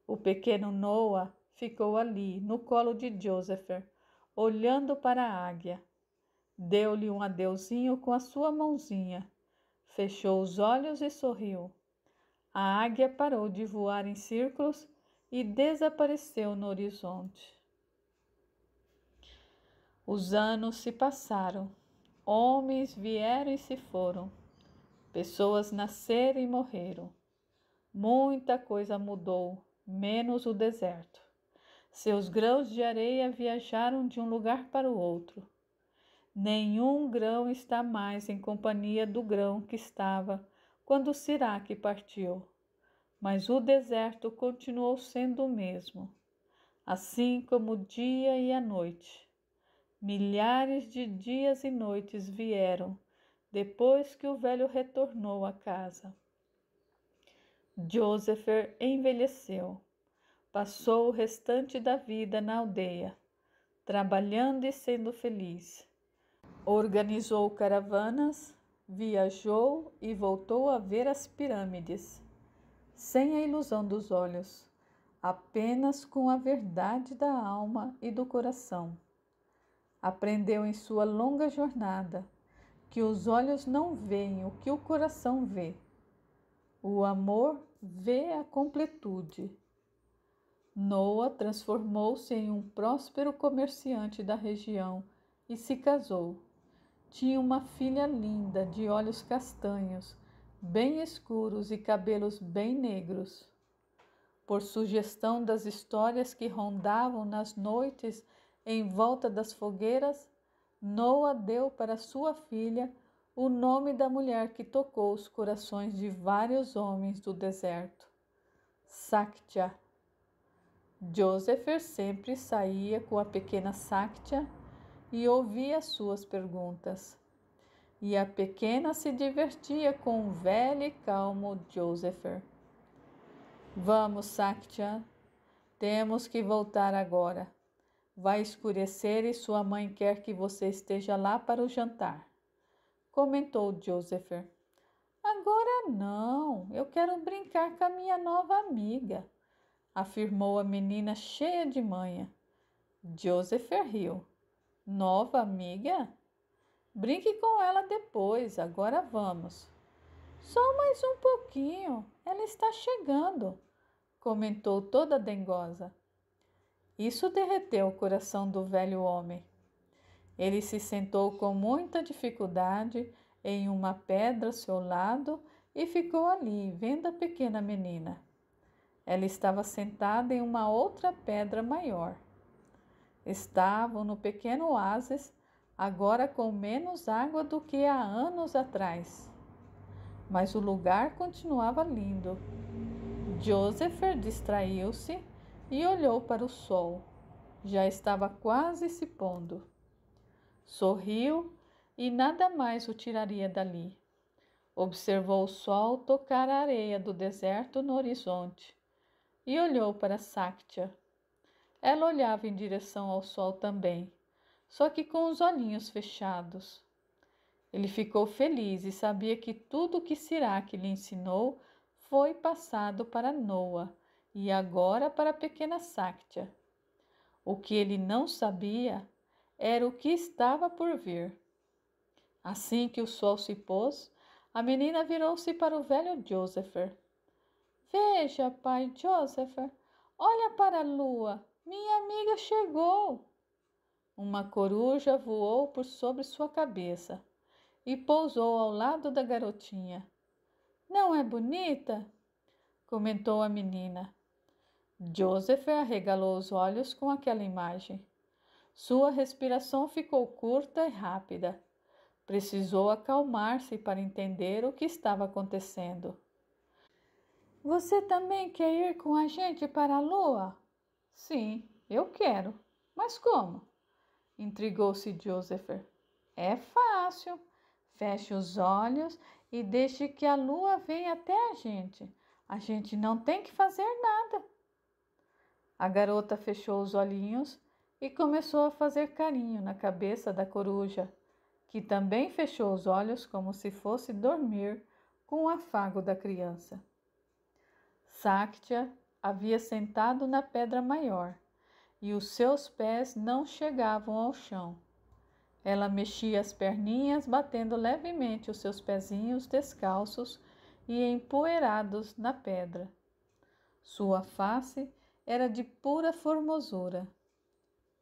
O pequeno Noah ficou ali, no colo de Joseph, olhando para a águia. Deu-lhe um adeuzinho com a sua mãozinha, fechou os olhos e sorriu. A águia parou de voar em círculos e desapareceu no horizonte. Os anos se passaram, homens vieram e se foram, pessoas nasceram e morreram. Muita coisa mudou, menos o deserto. Seus grãos de areia viajaram de um lugar para o outro. Nenhum grão está mais em companhia do grão que estava quando Siraque partiu, mas o deserto continuou sendo o mesmo, assim como o dia e a noite. Milhares de dias e noites vieram depois que o velho retornou à casa. Joseph envelheceu. Passou o restante da vida na aldeia, trabalhando e sendo feliz. Organizou caravanas, viajou e voltou a ver as pirâmides, sem a ilusão dos olhos, apenas com a verdade da alma e do coração. Aprendeu em sua longa jornada que os olhos não veem o que o coração vê. O amor vê a completude. Noah transformou-se em um próspero comerciante da região e se casou. Tinha uma filha linda de olhos castanhos, bem escuros e cabelos bem negros. Por sugestão das histórias que rondavam nas noites em volta das fogueiras, Noah deu para sua filha o nome da mulher que tocou os corações de vários homens do deserto, Saktia. Joseph sempre saía com a pequena Saktia e ouvia suas perguntas. E a pequena se divertia com o velho e calmo Joseph. Vamos, Saktia, temos que voltar agora. Vai escurecer e sua mãe quer que você esteja lá para o jantar, comentou Joseph. Agora não, eu quero brincar com a minha nova amiga, afirmou a menina cheia de manha. Joseph riu. Nova amiga? Brinque com ela depois, agora vamos. Só mais um pouquinho, ela está chegando, comentou toda dengosa. Isso derreteu o coração do velho homem. Ele se sentou com muita dificuldade em uma pedra ao seu lado e ficou ali, vendo a pequena menina. Ela estava sentada em uma outra pedra maior. Estavam no pequeno oásis, agora com menos água do que há anos atrás. Mas o lugar continuava lindo. Joseph distraiu-se e olhou para o sol. Já estava quase se pondo. Sorriu e nada mais o tiraria dali. Observou o sol tocar a areia do deserto no horizonte e olhou para Saktia. Ela olhava em direção ao sol também, só que com os olhinhos fechados. Ele ficou feliz e sabia que tudo o que Siraque lhe ensinou foi passado para Noa e agora para a pequena Sáctia. O que ele não sabia era o que estava por vir. Assim que o sol se pôs, a menina virou-se para o velho Joseph. Veja, pai Joseph, olha para a lua, minha amiga chegou. Uma coruja voou por sobre sua cabeça e pousou ao lado da garotinha. Não é bonita? Comentou a menina. Joseph arregalou os olhos com aquela imagem. Sua respiração ficou curta e rápida. Precisou acalmar-se para entender o que estava acontecendo. Você também quer ir com a gente para a lua? Sim, eu quero. Mas como? Intrigou-se Joseph. É fácil. Feche os olhos e deixe que a lua venha até a gente. A gente não tem que fazer nada. A garota fechou os olhinhos e começou a fazer carinho na cabeça da coruja, que também fechou os olhos como se fosse dormir com o afago da criança. Sáctia havia sentado na pedra maior e os seus pés não chegavam ao chão. Ela mexia as perninhas, batendo levemente os seus pezinhos descalços e empoeirados na pedra. Sua face era de pura formosura.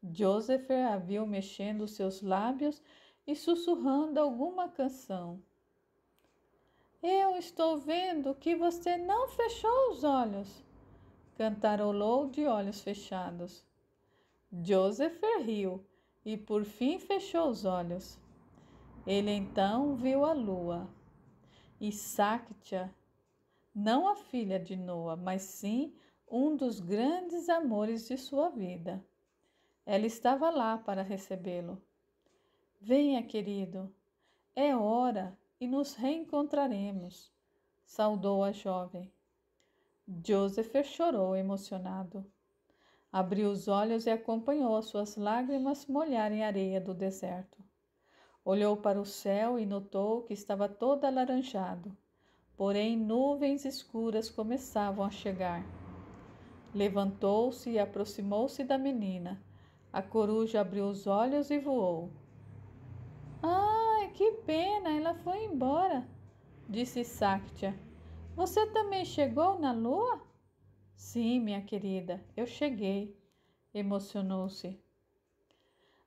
Joseph a viu mexendo os seus lábios e sussurrando alguma canção. Eu estou vendo que você não fechou os olhos, cantarolou de olhos fechados. Joseph riu e por fim fechou os olhos. Ele então viu a lua e Sáctia, não a filha de Noa, mas sim um dos grandes amores de sua vida. Ela estava lá para recebê-lo. Venha, querido, é hora e nos reencontraremos, saudou a jovem. Joseph chorou emocionado. Abriu os olhos e acompanhou as suas lágrimas molharem a areia do deserto. Olhou para o céu e notou que estava todo alaranjado, porém nuvens escuras começavam a chegar. Levantou-se e aproximou-se da menina. A coruja abriu os olhos e voou. Ai, que pena, ela foi embora, disse Sáctia. Você também chegou na lua? Sim, minha querida, eu cheguei, emocionou-se.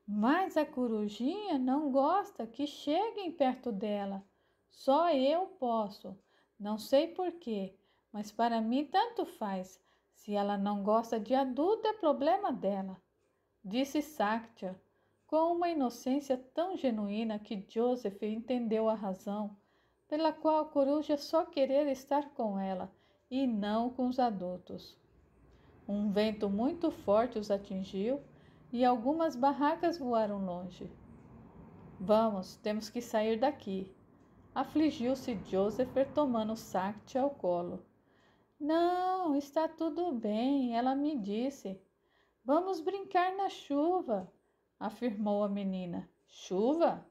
Mas a corujinha não gosta que cheguem perto dela. Só eu posso. Não sei por quê, mas para mim tanto faz. Se ela não gosta de adulto, é problema dela, disse Sáctia, com uma inocência tão genuína que Joseph entendeu a razão pela qual a coruja só queria estar com ela e não com os adultos. Um vento muito forte os atingiu e algumas barracas voaram longe. Vamos, temos que sair daqui, afligiu-se Joseph tomando Sáctia ao colo. Não, está tudo bem, ela me disse. Vamos brincar na chuva, afirmou a menina. Chuva?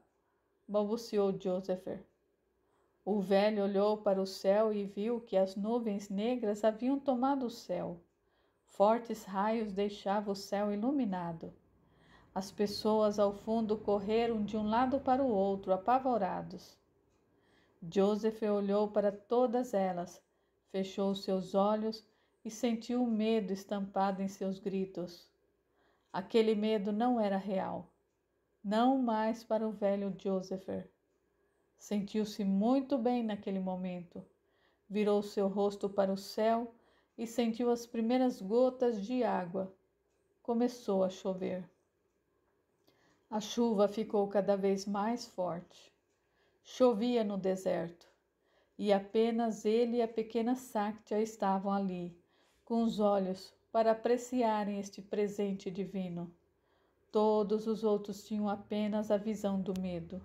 Balbuciou Joseph. O velho olhou para o céu e viu que as nuvens negras haviam tomado o céu. Fortes raios deixavam o céu iluminado. As pessoas ao fundo correram de um lado para o outro, apavorados. Joseph olhou para todas elas, fechou seus olhos e sentiu o medo estampado em seus gritos. Aquele medo não era real, não mais para o velho Joseph. Sentiu-se muito bem naquele momento. Virou seu rosto para o céu e sentiu as primeiras gotas de água. Começou a chover. A chuva ficou cada vez mais forte. Chovia no deserto e apenas ele e a pequena Sáctia estavam ali, com os olhos para apreciarem este presente divino. Todos os outros tinham apenas a visão do medo.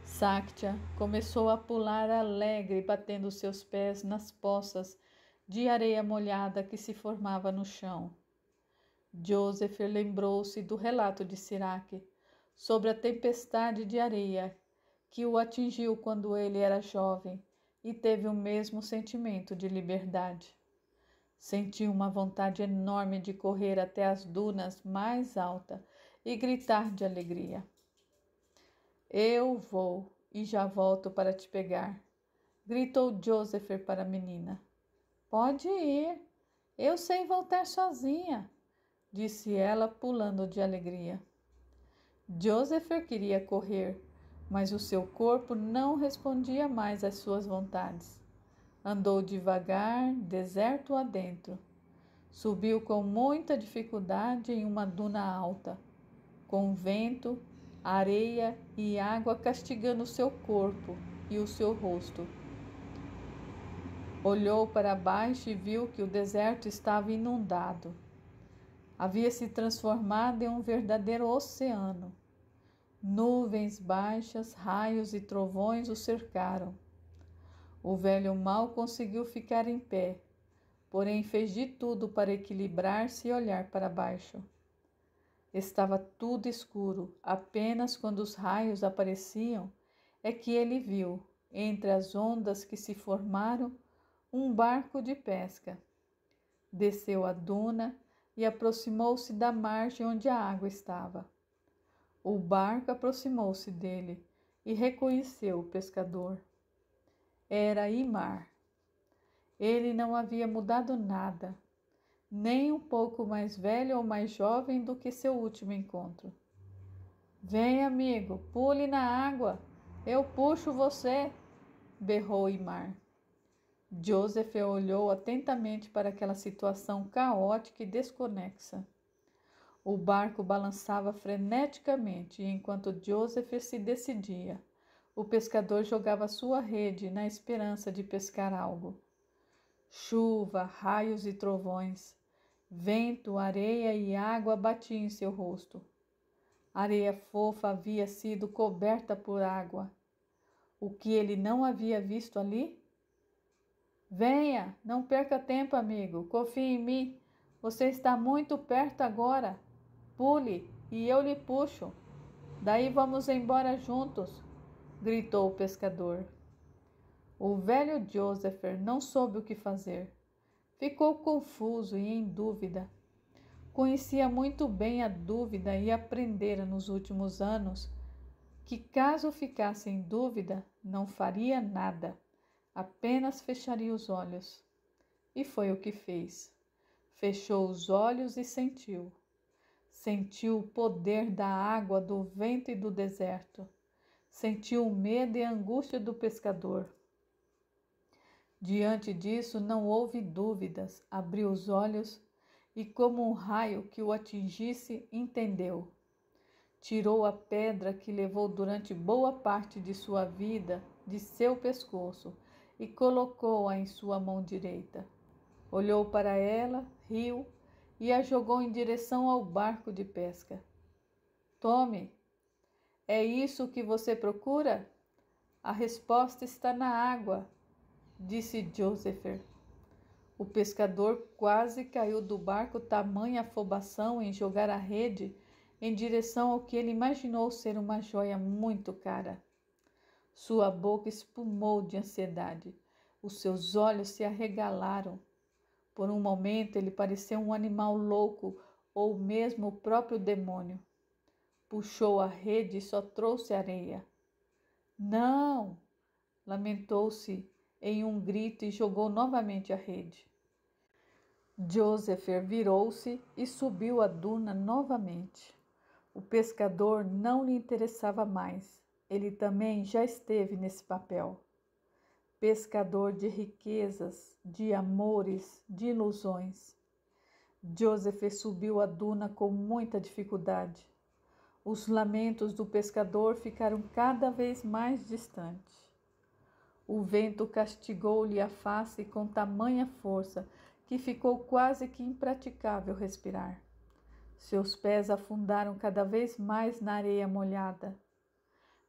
Sáctia começou a pular alegre, batendo seus pés nas poças de areia molhada que se formava no chão. Joseph lembrou-se do relato de Siraque sobre a tempestade de areia que o atingiu quando ele era jovem e teve o mesmo sentimento de liberdade. Sentiu uma vontade enorme de correr até as dunas mais altas e gritar de alegria. Eu vou e já volto para te pegar, gritou Joseph para a menina. Pode ir, eu sei voltar sozinha, disse ela, pulando de alegria. Joseph queria correr, mas o seu corpo não respondia mais às suas vontades. Andou devagar, deserto adentro. Subiu com muita dificuldade em uma duna alta, com vento, areia e água castigando seu corpo e o seu rosto. Olhou para baixo e viu que o deserto estava inundado. Havia se transformado em um verdadeiro oceano. Nuvens baixas, raios e trovões o cercaram. O velho mal conseguiu ficar em pé, porém fez de tudo para equilibrar-se e olhar para baixo. Estava tudo escuro, apenas quando os raios apareciam é que ele viu, entre as ondas que se formaram, um barco de pesca. Desceu a duna e aproximou-se da margem onde a água estava. O barco aproximou-se dele e reconheceu o pescador. Era Imar. Ele não havia mudado nada, nem um pouco mais velho ou mais jovem do que seu último encontro. Vem, amigo, pule na água, eu puxo você, berrou Imar. Joseph olhou atentamente para aquela situação caótica e desconexa. O barco balançava freneticamente e enquanto Joseph se decidia, o pescador jogava sua rede na esperança de pescar algo. Chuva, raios e trovões, vento, areia e água batiam em seu rosto. A areia fofa havia sido coberta por água. O que ele não havia visto ali? Venha, não perca tempo, amigo, confie em mim. Você está muito perto agora. Pule e eu lhe puxo. Daí vamos embora juntos, gritou o pescador. O velho Joseph não soube o que fazer. Ficou confuso e em dúvida. Conhecia muito bem a dúvida e aprendera nos últimos anos que, caso ficasse em dúvida, não faria nada, apenas fecharia os olhos. E foi o que fez. Fechou os olhos e sentiu. Sentiu o poder da água, do vento e do deserto. Sentiu o medo e a angústia do pescador. Diante disso, não houve dúvidas. Abriu os olhos e, como um raio que o atingisse, entendeu. Tirou a pedra que levou durante boa parte de sua vida de seu pescoço e colocou-a em sua mão direita. Olhou para ela, riu e a jogou em direção ao barco de pesca. Tome, é isso que você procura? A resposta está na água, disse Joseph. O pescador quase caiu do barco, tamanha afobação em jogar a rede em direção ao que ele imaginou ser uma joia muito cara. Sua boca espumou de ansiedade. Os seus olhos se arregalaram. Por um momento ele pareceu um animal louco ou mesmo o próprio demônio. Puxou a rede e só trouxe areia. Não! Lamentou-se em um grito e jogou novamente a rede. Joseph virou-se e subiu a duna novamente. O pescador não lhe interessava mais. Ele também já esteve nesse papel. Pescador de riquezas, de amores, de ilusões. Joseph subiu a duna com muita dificuldade. Os lamentos do pescador ficaram cada vez mais distantes. O vento castigou-lhe a face com tamanha força que ficou quase que impraticável respirar. Seus pés afundaram cada vez mais na areia molhada.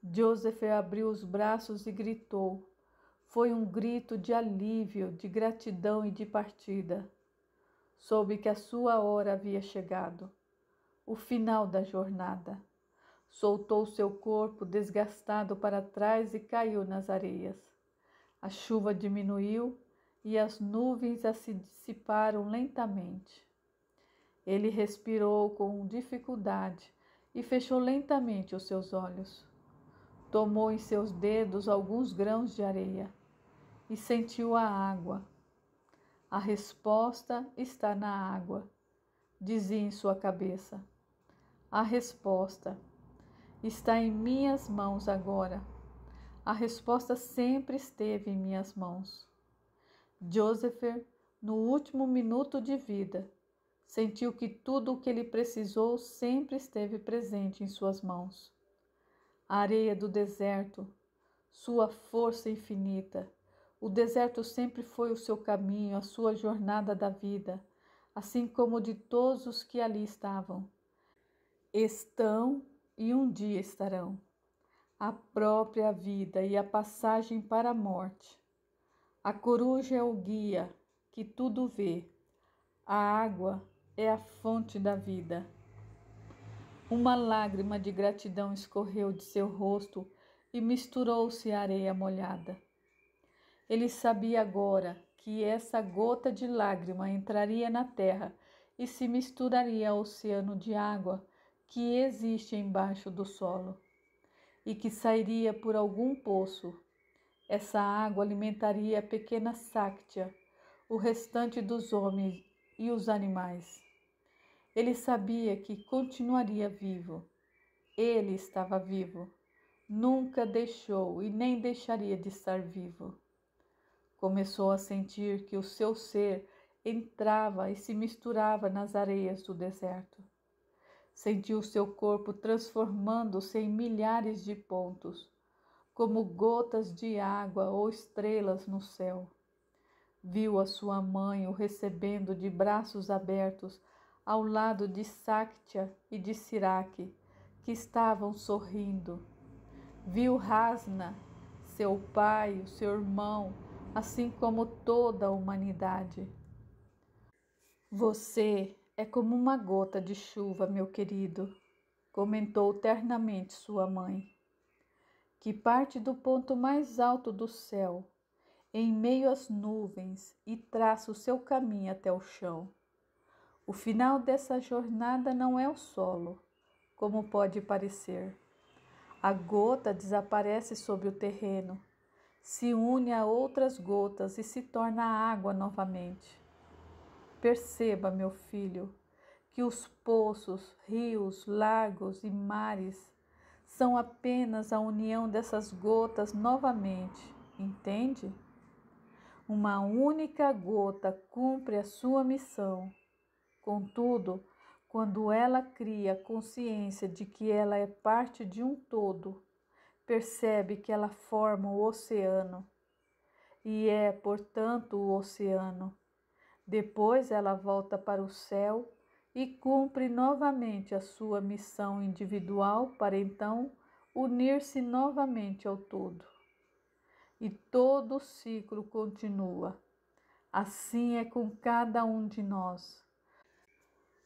Joseph abriu os braços e gritou. Foi um grito de alívio, de gratidão e de partida. Soube que a sua hora havia chegado, o final da jornada. Soltou seu corpo desgastado para trás e caiu nas areias. A chuva diminuiu e as nuvens se dissiparam lentamente. Ele respirou com dificuldade e fechou lentamente os seus olhos. Tomou em seus dedos alguns grãos de areia e sentiu a água. A resposta está na água, dizia em sua cabeça. A resposta está em minhas mãos agora. A resposta sempre esteve em minhas mãos. Joseph, no último minuto de vida, sentiu que tudo o que ele precisou sempre esteve presente em suas mãos. A areia do deserto, sua força infinita. O deserto sempre foi o seu caminho, a sua jornada da vida, assim como de todos os que ali estavam. Estão e um dia estarão. A própria vida e a passagem para a morte. A coruja é o guia que tudo vê. A água é a fonte da vida. Uma lágrima de gratidão escorreu de seu rosto e misturou-se à areia molhada. Ele sabia agora que essa gota de lágrima entraria na terra e se misturaria ao oceano de água que existe embaixo do solo, e que sairia por algum poço. Essa água alimentaria a pequena Sáctia, o restante dos homens e os animais. Ele sabia que continuaria vivo. Ele estava vivo. Nunca deixou e nem deixaria de estar vivo. Começou a sentir que o seu ser entrava e se misturava nas areias do deserto. Sentiu seu corpo transformando-se em milhares de pontos, como gotas de água ou estrelas no céu. Viu a sua mãe o recebendo de braços abertos ao lado de Sáctia e de Siraque, que estavam sorrindo. Viu Rasna, seu pai, o seu irmão, assim como toda a humanidade. Você é como uma gota de chuva, meu querido, comentou ternamente sua mãe, que parte do ponto mais alto do céu, em meio às nuvens, e traça o seu caminho até o chão. O final dessa jornada não é o solo, como pode parecer. A gota desaparece sobre o terreno, se une a outras gotas e se torna água novamente. Perceba, meu filho, que os poços, rios, lagos e mares são apenas a união dessas gotas novamente, entende? Uma única gota cumpre a sua missão. Contudo, quando ela cria consciência de que ela é parte de um todo, percebe que ela forma o oceano e é, portanto, o oceano. Depois ela volta para o céu e cumpre novamente a sua missão individual para então unir-se novamente ao todo. E todo o ciclo continua. Assim é com cada um de nós.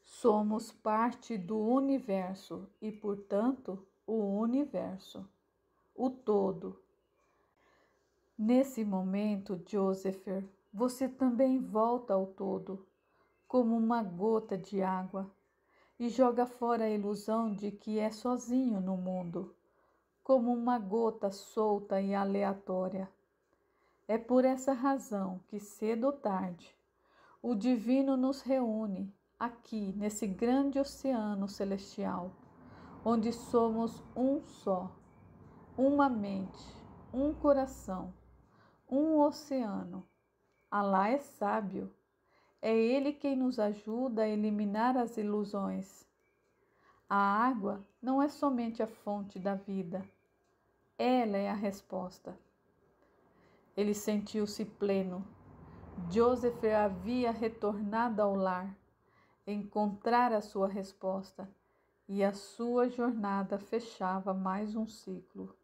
Somos parte do universo e, portanto, o universo, o todo. Nesse momento, Joseph, você também volta ao todo, como uma gota de água, e joga fora a ilusão de que é sozinho no mundo, como uma gota solta e aleatória. É por essa razão que, cedo ou tarde, o divino nos reúne aqui nesse grande oceano celestial, onde somos um só, uma mente, um coração, um oceano. Alá é sábio. É Ele quem nos ajuda a eliminar as ilusões. A água não é somente a fonte da vida. Ela é a resposta. Ele sentiu-se pleno. Joseph havia retornado ao lar, encontrar a sua resposta, e a sua jornada fechava mais um ciclo.